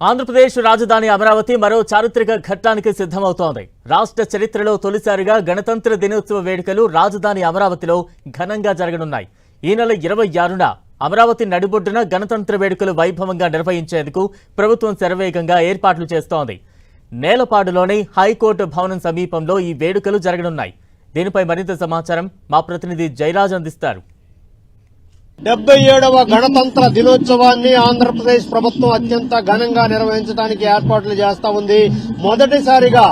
ఆంధ్రప్రదేశ్ రాజధాని అమరావతి మరో చారిత్రక ఘట్టానికి సిద్ధమవుతోంది. రాష్ట్ర చరిత్రలో తొలిసారిగా గణతంత్ర దినోత్సవ వేడుకలు రాజధాని అమరావతిలో ఘనంగా జరగనున్నాయి. ఈ నెల 26న అమరావతి నడిబొడ్డున గణతంత్ర వేడుకలు వైభవంగా నిర్వహించేందుకు ప్రభుత్వం శరవేగంగా ఏర్పాట్లు చేస్తోంది. నేలపాడులోని హైకోర్టు భవనం సమీపంలో ఈ వేడుకలు జరగనున్నాయి. దీనిపై మరింత సమాచారం మా ప్రతినిధి జయరాజ్ అందిస్తారు. 77వ గణతంత్ర దినోత్సవాన్ని ఆంధ్రప్రదేశ్ ప్రభుత్వం అత్యంత ఘనంగా నిర్వహించడానికి ఏర్పాట్లు చేస్తా ఉంది. మొదటిసారిగా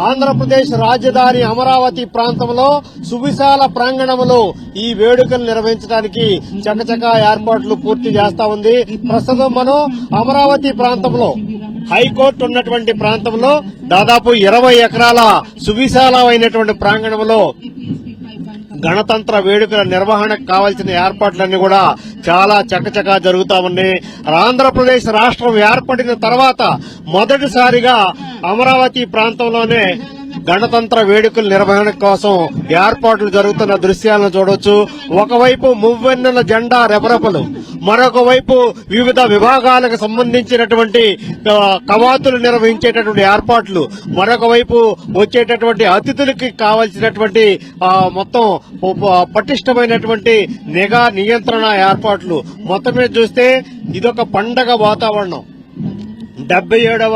ఆంధ్రప్రదేశ్ రాజధాని అమరావతి ప్రాంతంలో సువిశాల ప్రాంగణంలో ఈ వేడుకలు నిర్వహించడానికి చకచకా ఏర్పాట్లు పూర్తి చేస్తా ఉంది. ప్రస్తుతం మనం అమరావతి ప్రాంతంలో హైకోర్టు ఉన్నటువంటి ప్రాంతంలో దాదాపు 20 ఎకరాల సువిశాలమైనటువంటి ప్రాంగణంలో గణతంత్ర వేడుకల నిర్వహణకు కావాల్సిన ఏర్పాట్లన్నీ కూడా చాలా చకచకా జరుగుతా ఉన్నాయి. ఆంధ్రప్రదేశ్ రాష్ట్రం ఏర్పడిన తర్వాత మొదటిసారిగా అమరావతి ప్రాంతంలోనే గణతంత్ర వేడుకల నిర్వహణ కోసం ఏర్పాట్లు జరుగుతున్న దృశ్యాలను చూడొచ్చు. ఒకవైపు మువ్వెన్నెల జెండా రెపరెపలు, మరొక వైపు వివిధ విభాగాలకు సంబంధించినటువంటి కవాతులు నిర్వహించేటటువంటి ఏర్పాట్లు, మరొక వైపు వచ్చేటటువంటి అతిథులకి కావాల్సినటువంటి మొత్తం పటిష్టమైనటువంటి నిఘా నియంత్రణ ఏర్పాట్లు. మొత్తం మీద చూస్తే ఇదొక పండగ వాతావరణం. 77వ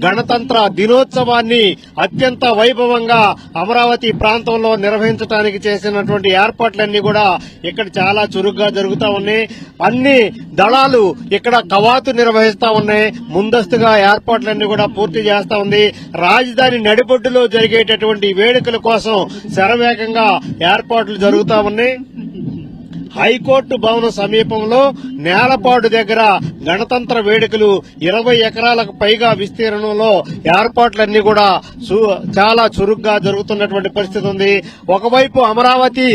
గణతంత్ర దినోత్సవాన్ని అత్యంత వైభవంగా అమరావతి ప్రాంతంలో నిర్వహించడానికి చేసినటువంటి ఏర్పాట్లన్నీ కూడా ఇక్కడ చాలా చురుగ్గా జరుగుతా ఉన్నాయి. అన్ని దళాలు ఇక్కడ కవాతు నిర్వహిస్తా ఉన్నాయి. ముందస్తుగా ఏర్పాట్లన్నీ కూడా పూర్తి చేస్తా ఉంది. రాజధాని నడిబొడ్డులో జరిగేటటువంటి వేడుకల కోసం శరవేగంగా ఏర్పాట్లు జరుగుతా ఉన్నాయి. హైకోర్టు భవనం సమీపంలో నేలపాడు దగ్గర గణతంత్ర వేడుకలు 20 ఎకరాలకు పైగా విస్తీర్ణంలో ఏర్పాట్లన్నీ కూడా చాలా చురుగ్గా జరుగుతున్నటువంటి పరిస్థితి ఉంది. ఒకవైపు అమరావతి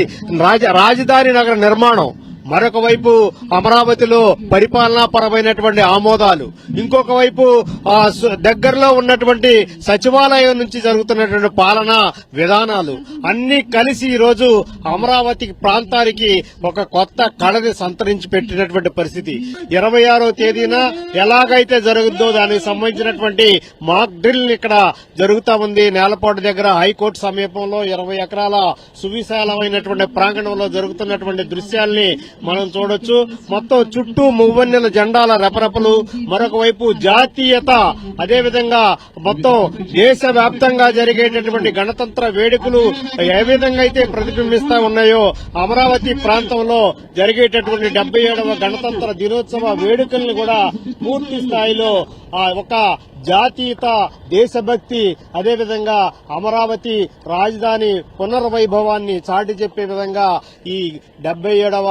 రాజధాని నగర నిర్మాణం, మరొక వైపు అమరావతిలో పరిపాలనాపరమైనటువంటి ఆమోదాలు, ఇంకొక వైపు దగ్గరలో ఉన్నటువంటి సచివాలయం నుంచి జరుగుతున్నటువంటి పాలనా విధానాలు అన్ని కలిసి ఈరోజు అమరావతి ప్రాంతానికి ఒక కొత్త కళని సంతరించి పెట్టినటువంటి పరిస్థితి. 26వ తేదీన ఎలాగైతే జరుగుతుందో దానికి సంబంధించినటువంటి మాక్ డ్రిల్ ఇక్కడ జరుగుతా ఉంది. నేలపాటు దగ్గర హైకోర్టు సమీపంలో 20 ఎకరాల సువిశాలమైనటువంటి ప్రాంగణంలో జరుగుతున్నటువంటి దృశ్యాల్ని మనం చూడొచ్చు. మొత్తం చుట్టూ మువ్వన్నెల జెండాల రెపరెపలు, మరొక వైపు జాతీయత, అదేవిధంగా మొత్తం దేశవ్యాప్తంగా జరిగేటటువంటి గణతంత్ర వేడుకలు ఏ విధంగా అయితే ప్రతిబింబిస్తా ఉన్నాయో అమరావతి ప్రాంతంలో జరిగేటటువంటి 77వ గణతంత్ర దినోత్సవ వేడుకలను కూడా పూర్తి స్థాయిలో ఒక జాతీయత, దేశభక్తి, అదేవిధంగా అమరావతి రాజధాని పునర్వైభవాన్ని చాటి చెప్పే విధంగా ఈ 77వ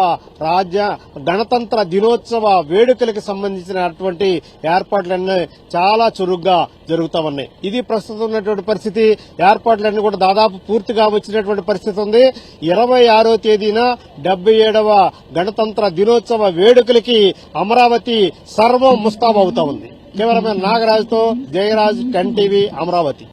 గణతంత్ర దినోత్సవ వేడుకలకు సంబంధించినటువంటి ఏర్పాట్లన్నీ చాలా చురుగ్గా జరుగుతా ఉన్నాయి. ఇది ప్రస్తుతం ఉన్నటువంటి పరిస్థితి. ఏర్పాట్లన్నీ కూడా దాదాపు పూర్తిగా వచ్చినటువంటి పరిస్థితి ఉంది. 26వ తేదీన 77వ గణతంత్ర దినోత్సవ వేడుకలకి అమరావతి సర్వం ముస్తాబవుతా ఉంది. కెమెరామెన్ నాగరాజుతో జయరాజ్, 10 టీవీ, అమరావతి.